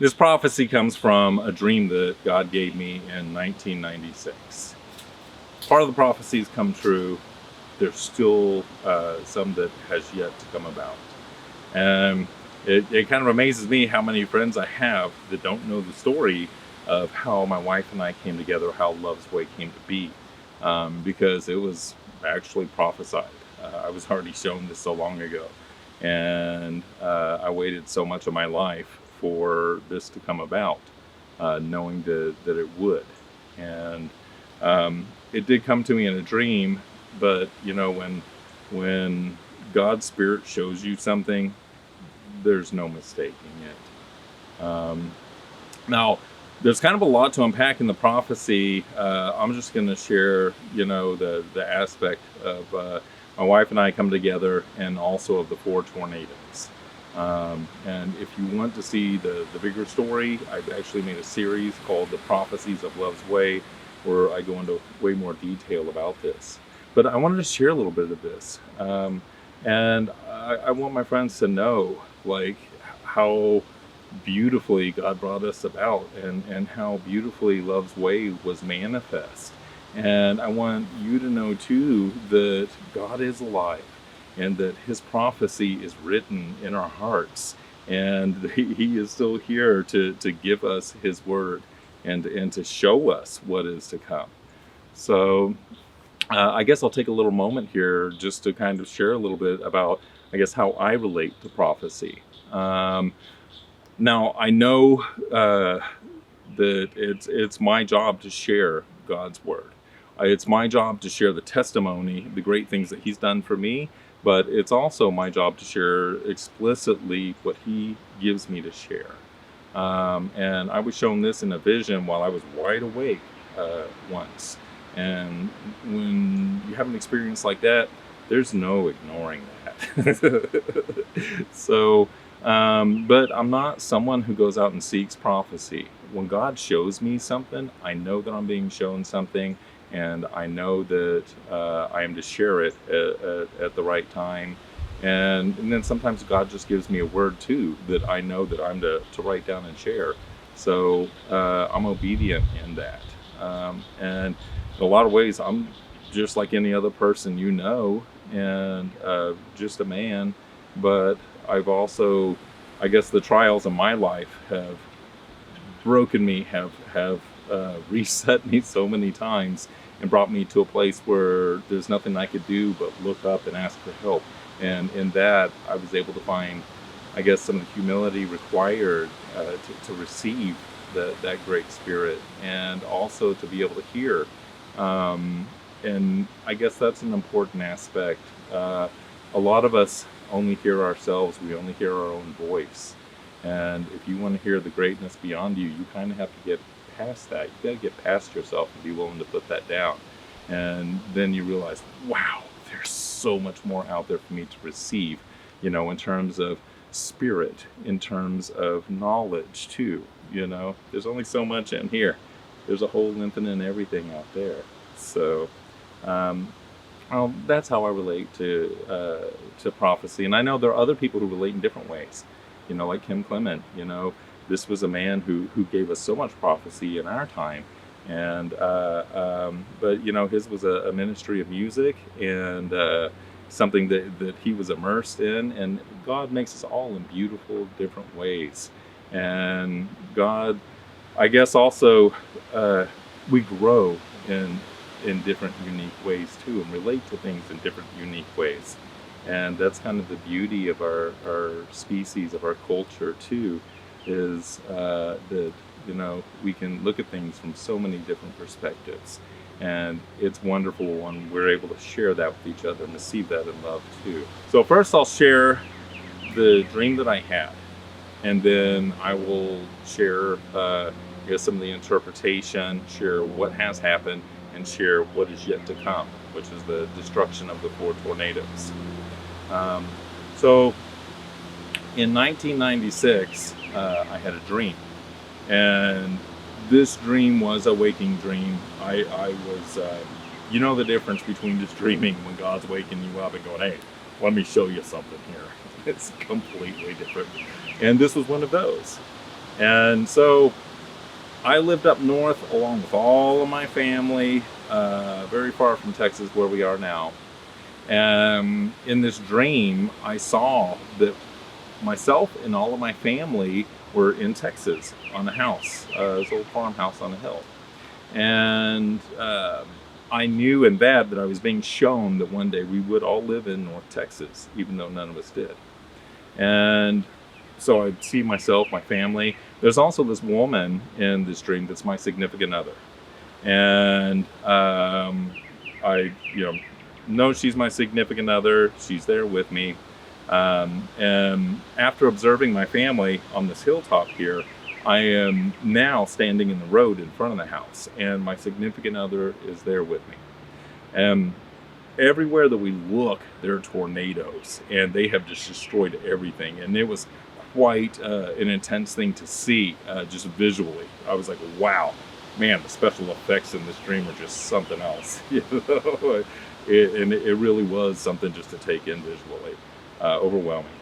This prophecy comes from a dream that God gave me in 1996. Part of the prophecies come true. There's still some that has yet to come about. And it kind of amazes me how many friends I have that don't know the story of how my wife and I came together, how Love's Way came to be, because it was actually prophesied. I was already shown this so long ago. And I waited so much of my life for this to come about, knowing that it would. And it did come to me in a dream, but when God's Spirit shows you something, there's no mistaking it. Now, there's kind of a lot to unpack in the prophecy. I'm just going to share, the aspect of my wife and I come together, and also of the 4 tornadoes. And if you want to see the bigger story, I've actually made a series called The Prophecies of Love's Way, where I go into way more detail about this. But I wanted to share a little bit of this. And I want my friends to know, how beautifully God brought us about, and how beautifully Love's Way was manifest. And I want you to know too that God is alive, and that His prophecy is written in our hearts, and He is still here to give us His word, and to show us what is to come. So I guess I'll take a little moment here just to kind of share a little bit about, how I relate to prophecy. Now, I know that it's my job to share God's word. It's my job to share the testimony, the great things that He's done for me, but it's also my job to share explicitly what He gives me to share. And I was shown this in a vision while I was wide awake once. And when you have an experience like that, there's no ignoring that. So, but I'm not someone who goes out and seeks prophecy. When God shows me something, I know that I'm being shown something, and I know that I am to share it at the right time. And then sometimes God just gives me a word too that I know that I'm to write down and share. So I'm obedient in that. And in a lot of ways, I'm just like any other person, and just a man. But I've also, the trials of my life have broken me, have reset me so many times, and brought me to a place where there's nothing I could do but look up and ask for help. And in that, I was able to find, some of the humility required to receive that great Spirit, and also to be able to hear. And I guess that's an important aspect. A lot of us only hear ourselves. We only hear our own voice. And if you want to hear the greatness beyond you, you kind of have to get past that. You got to get past yourself and be willing to put that down. And then you realize, wow, there's so much more out there for me to receive, in terms of spirit, in terms of knowledge too. There's only so much in here. There's a whole infinite everything out there. So, that's how I relate to prophecy. And I know there are other people who relate in different ways. Like Kim Clement. This was a man who gave us so much prophecy in our time. And but his was a ministry of music, and something that he was immersed in. And God makes us all in beautiful different ways. And God, also we grow in different unique ways too, and relate to things in different unique ways. And that's kind of the beauty of our species, of our culture too, is that we can look at things from so many different perspectives. And it's wonderful when we're able to share that with each other and receive that in love too. So first I'll share the dream that I had, and then I will share some of the interpretation, share what has happened, and share what is yet to come, which is the destruction of the 4 tornadoes. So in 1996, I had a dream, and this dream was a waking dream. I was, the difference between just dreaming when God's waking you up and going, hey, let me show you something here. It's completely different. And this was one of those. And so I lived up north along with all of my family, very far from Texas where we are now. And in this dream, I saw that myself and all of my family were in Texas on a house, this old farmhouse on a hill. And I knew in that I was being shown that one day we would all live in North Texas, even though none of us did. And so I see myself, my family. There's also this woman in this dream that's my significant other. And I, know she's my significant other. She's there with me. And after observing my family on this hilltop here, I am now standing in the road in front of the house, and my significant other is there with me. And everywhere that we look, there are tornadoes, and they have just destroyed everything. And it was quite an intense thing to see, just visually. I was like, wow, man, the special effects in this dream are just something else. It really was something just to take in visually, overwhelming.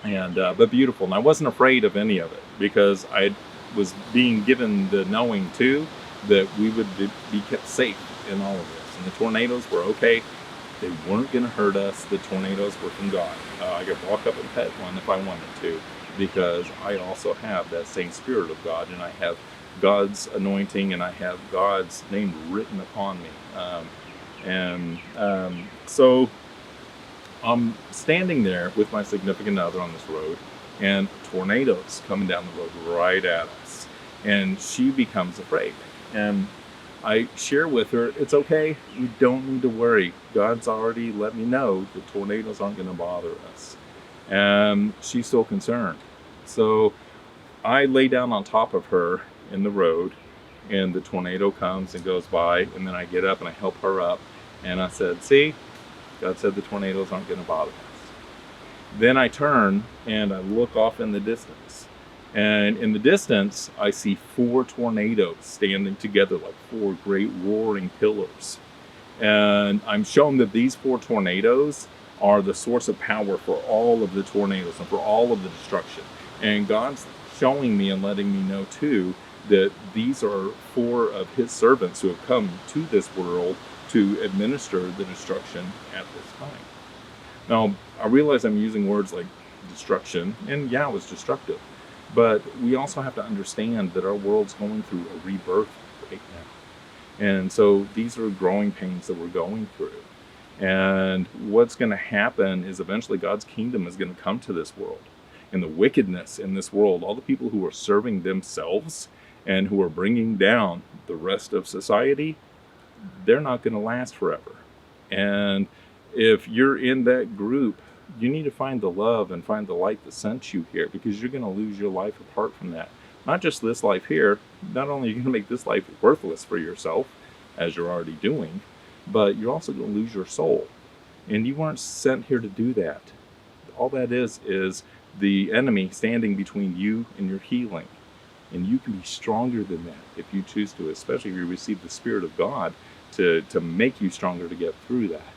And but beautiful. And I wasn't afraid of any of it, because I was being given the knowing too that we would be kept safe in all of this. And the tornadoes were okay. They weren't going to hurt us. The tornadoes were from God. I could walk up and pet one if I wanted to, because I also have that same Spirit of God, and I have God's anointing, and I have God's name written upon me. So I'm standing there with my significant other on this road, and tornadoes coming down the road right at us. And she becomes afraid. And I share with her, it's okay, you don't need to worry. God's already let me know the tornadoes aren't going to bother us. And she's still concerned. So I lay down on top of her in the road, and the tornado comes and goes by, and then I get up and I help her up. And I said, see, God said the tornadoes aren't going to bother us. Then I turn and I look off in the distance. And in the distance, I see 4 tornadoes standing together like 4 great roaring pillars. And I'm shown that these 4 tornadoes are the source of power for all of the tornadoes and for all of the destruction. And God's showing me and letting me know too that these are 4 of his servants who have come to this world to administer the destruction at this time. Now, I realize I'm using words like destruction, and yeah, it was destructive. But we also have to understand that our world's going through a rebirth right now. And so these are growing pains that we're going through. And what's going to happen is eventually God's kingdom is going to come to this world. And the wickedness in this world, all the people who are serving themselves and who are bringing down the rest of society, they're not going to last forever. And if you're in that group, you need to find the love and find the light that sent you here, because you're going to lose your life apart from that. Not just this life here. Not only are you going to make this life worthless for yourself, as you're already doing, but you're also going to lose your soul. And you weren't sent here to do that. All that is the enemy standing between you and your healing. And you can be stronger than that if you choose to, especially if you receive the Spirit of God to make you stronger to get through that.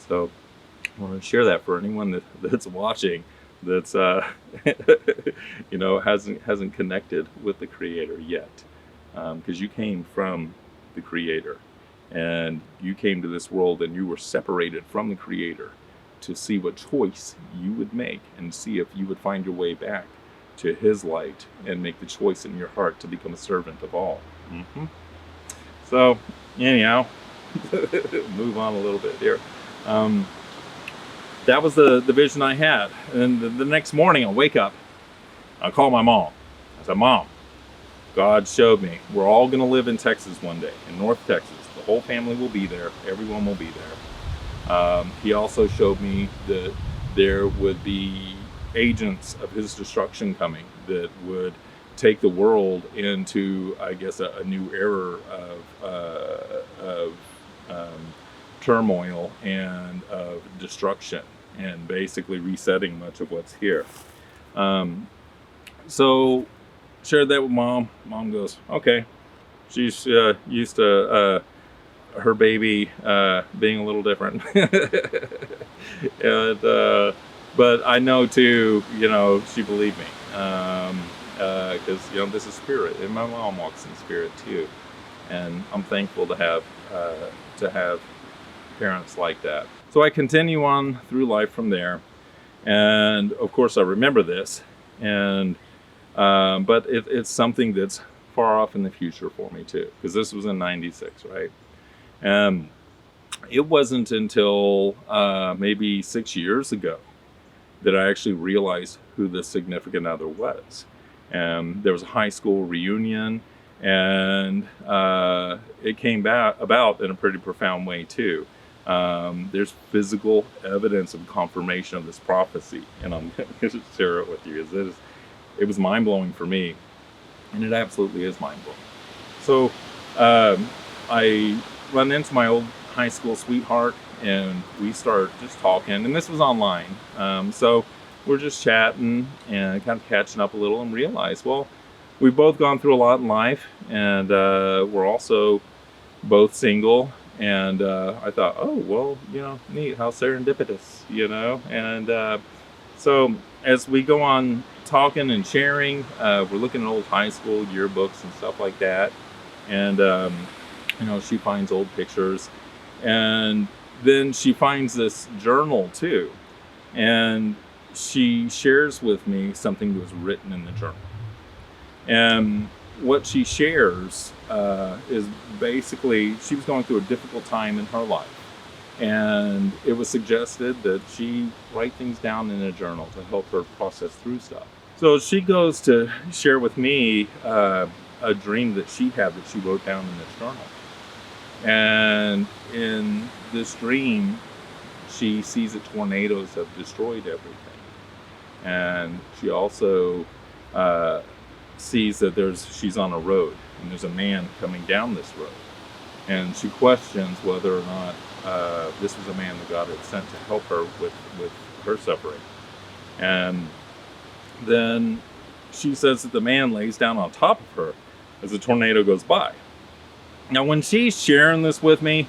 So I want to share that for anyone that's watching, that's hasn't connected with the Creator yet, because you came from the Creator, and you came to this world and you were separated from the Creator to see what choice you would make and see if you would find your way back to his light and make the choice in your heart to become a servant of all. So anyhow, move on a little bit here. That was the vision I had. And the next morning I wake up, I call my mom. I said, Mom, God showed me we're all going to live in Texas one day, in North Texas. The whole family will be there. Everyone will be there. He also showed me that there would be agents of his destruction coming that would take the world into, I guess, a new era of turmoil and of destruction, and basically resetting much of what's here. So shared that with Mom. Mom goes, okay. She's used to her baby being a little different. And but I know too, she believed me. because this is spirit, and my mom walks in spirit too, and I'm thankful to have parents like that. So I continue on through life from there, and of course I remember this, and but it's something that's far off in the future for me too, because this was in '96, right? And it wasn't until maybe 6 years ago that I actually realized who the significant other was. There was a high school reunion, and it came about in a pretty profound way too. There's physical evidence and confirmation of this prophecy, and I'm going to share it with you. It was mind-blowing for me, and it absolutely is mind-blowing. So I run into my old high school sweetheart, and we start just talking, and this was online. So we're just chatting and kind of catching up a little, and realize, well, we've both gone through a lot in life, and we're also both single. And I thought, oh, well, neat, how serendipitous, And so as we go on talking and sharing, we're looking at old high school yearbooks and stuff like that. And, she finds old pictures. And then she finds this journal too. And she shares with me something that was written in the journal. And what she shares is basically, she was going through a difficult time in her life. And it was suggested that she write things down in a journal to help her process through stuff. So she goes to share with me a dream that she had that she wrote down in this journal. And in this dream, she sees that tornadoes have destroyed everything. And she also sees that she's on a road, and there's a man coming down this road. And she questions whether or not this was a man that God had sent to help her with her suffering. And then she says that the man lays down on top of her as the tornado goes by. Now, when she's sharing this with me,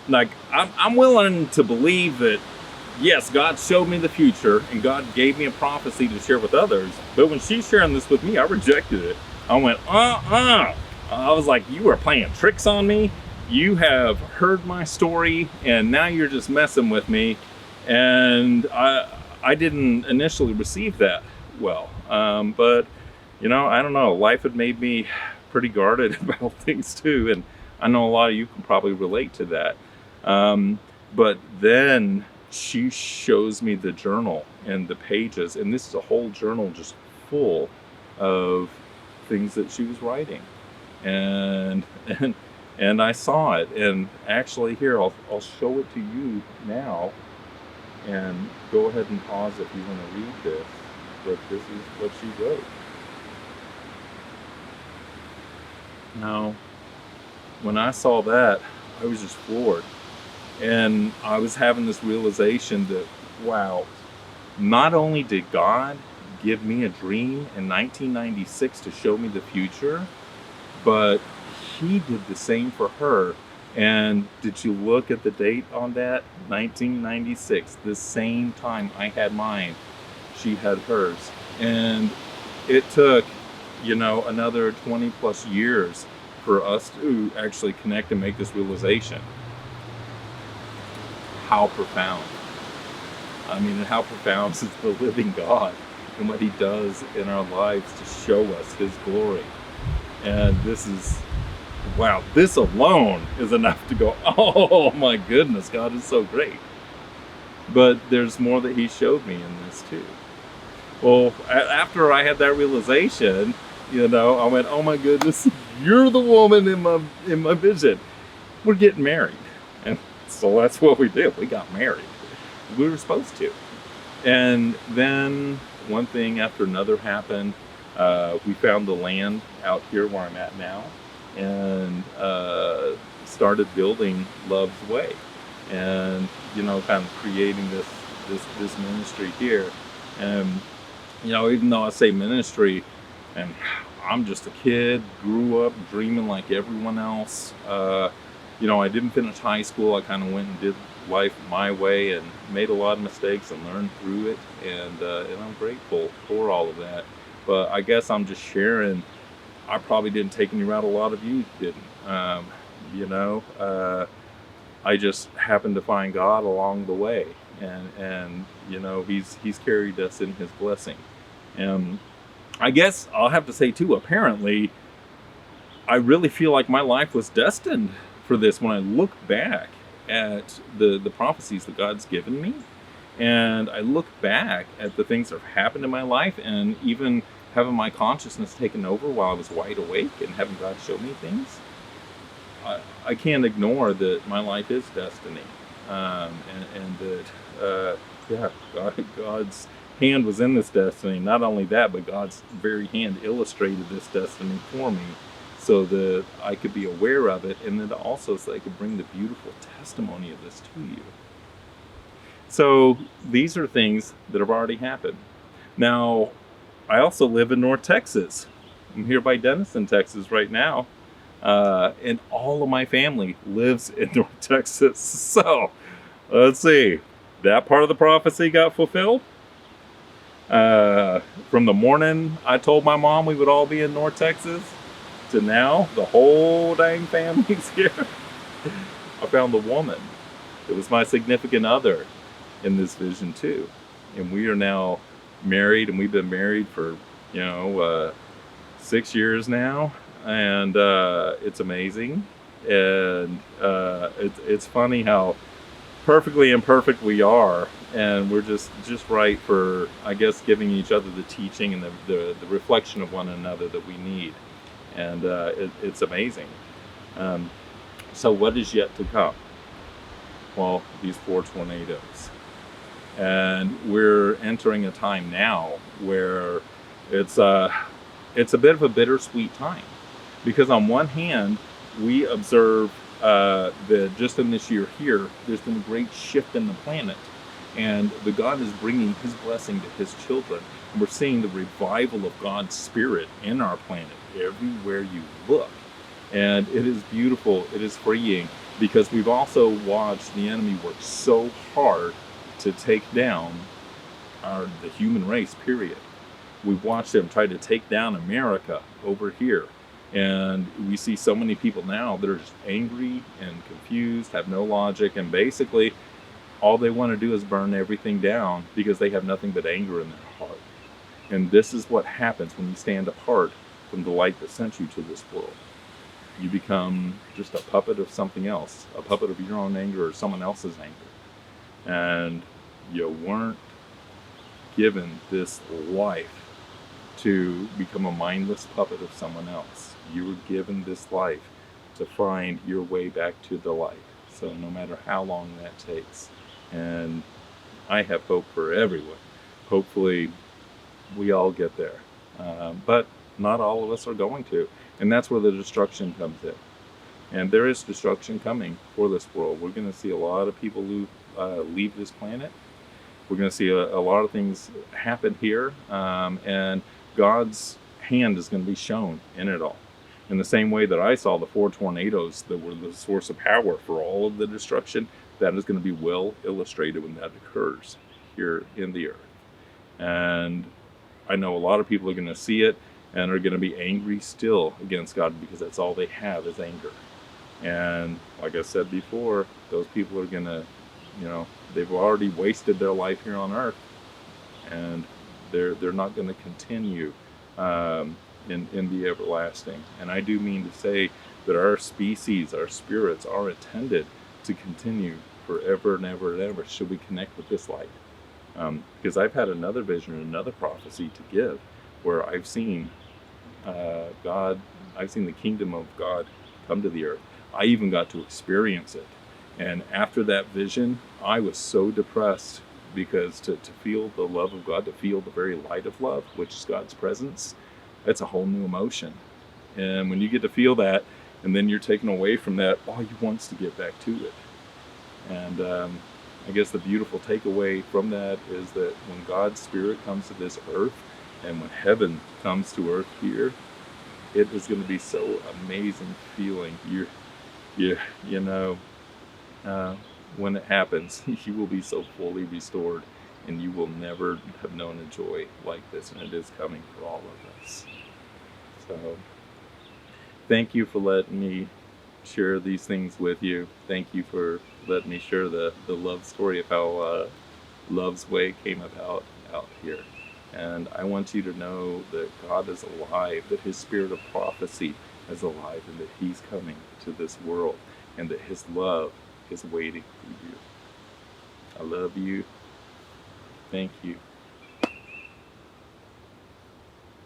like, I'm willing to believe that, yes, God showed me the future and God gave me a prophecy to share with others. But when she's sharing this with me, I rejected it. I went, I was like, you are playing tricks on me. You have heard my story, and now you're just messing with me. And I didn't initially receive that well. But, I don't know. Life had made me pretty guarded about things too. And I know a lot of you can probably relate to that. But then she shows me the journal and the pages, and this is a whole journal just full of things that she was writing. And I saw it, and actually here, I'll show it to you now, and go ahead and pause if you want to read this, but this is what she wrote. Now, when I saw that, I was just floored. And I was having this realization that, wow, not only did God give me a dream in 1996 to show me the future, but he did the same for her. And did you look at the date on that? 1996, the same time I had mine, she had hers. And it took, another 20 plus years for us to actually connect and make this realization. How profound. I mean, how profound is the living God and what he does in our lives to show us his glory. And this is, wow, this alone is enough to go, oh my goodness, God is so great. But there's more that he showed me in this too. Well, after I had that realization, I went, oh my goodness, you're the woman in my vision. We're getting married. And so that's what we did. We got married. We were supposed to. And then one thing after another happened. We found the land out here where I'm at now, and started building Love's Way, and kind of creating this ministry here. And even though I say ministry, and I'm just a kid, grew up dreaming like everyone else. I didn't finish high school. I kind of went and did life my way and made a lot of mistakes and learned through it. And I'm grateful for all of that. but I guess I'm just sharing. I probably didn't take any route a lot of you didn't. You know, I just happened to find God along the way, and you know, He's carried us in His blessing. And I guess I'll have to say too. Apparently, I really feel like my life was destined for this when I look back at the prophecies that God's given me, and I look back at the things that have happened in my life, and even having my consciousness taken over while I was wide awake and having God show me things. I can't ignore that my life is destiny, and that yeah, God's hand was in this destiny. Not only that, but God's very hand illustrated this destiny for me, so that I could be aware of it, and then also so I could bring the beautiful testimony of this to you. So these are things that have already happened. Now, I also live in North Texas. I'm here by Denison, Texas right now. And all of my family lives in North Texas. So, let's see. That part of the prophecy got fulfilled. From the morning I told my mom we would all be in North Texas to now, the whole dang family's here. I found the woman. It was my significant other in this vision too. And we are now married, and we've been married for, 6 years now. And it's amazing, and it's funny how perfectly imperfect we are, and we're just right for, I guess, giving each other the teaching and the reflection of one another that we need, and it's amazing. So what is yet to come? Well, these 4 tornadoes, and we're entering a time now where it's a bit of a bittersweet time. Because on one hand, we observe that just in this year here, there's been a great shift in the planet. And the God is bringing His blessing to His children. And we're seeing the revival of God's Spirit in our planet everywhere you look. And it is beautiful. It is freeing. Because we've also watched the enemy work so hard to take down the human race, period. We've watched them try to take down America over here. And we see so many people now that are just angry and confused, have no logic, and basically all they want to do is burn everything down because they have nothing but anger in their heart. And this is what happens when you stand apart from the light that sent you to this world. You become just a puppet of something else, a puppet of your own anger or someone else's anger. And you weren't given this life to become a mindless puppet of someone else. You were given this life to find your way back to the light. So no matter how long that takes. And I have hope for everyone. Hopefully we all get there. But not all of us are going to. And that's where the destruction comes in. And there is destruction coming for this world. We're going to see a lot of people leave this planet. We're going to see a lot of things happen here. And God's hand is going to be shown in it all. In the same way that I saw the 4 tornadoes that were the source of power for all of the destruction, that is going to be well illustrated when that occurs here in the earth. And I know a lot of people are going to see it and are going to be angry still against God because that's all they have is anger. And like I said before, those people are going to, they've already wasted their life here on earth, and they're not going to continue in the everlasting. And I do mean to say that our species, our spirits, are intended to continue forever and ever and ever should we connect with this light. Because I've had another vision, another prophecy to give, where I've seen God, I've seen the kingdom of God come to the earth. I even got to experience it. And after that vision, I was so depressed, because to feel the love of God, to feel the very light of love, which is God's presence, that's a whole new emotion. And when you get to feel that, and then you're taken away from that, all you want is to get back to it. And I guess the beautiful takeaway from that is that when God's Spirit comes to this earth, and when heaven comes to earth here, it is going to be so amazing feeling. When it happens, you will be so fully restored and you will never have known a joy like this, and it is coming for all of us. So thank you for letting me share these things with you. Thank you for letting me share the love story of how Love's Way came about out here. And I want you to know that God is alive, that his spirit of prophecy is alive, and that he's coming to this world, and that his love is waiting for you. I love you. Thank you.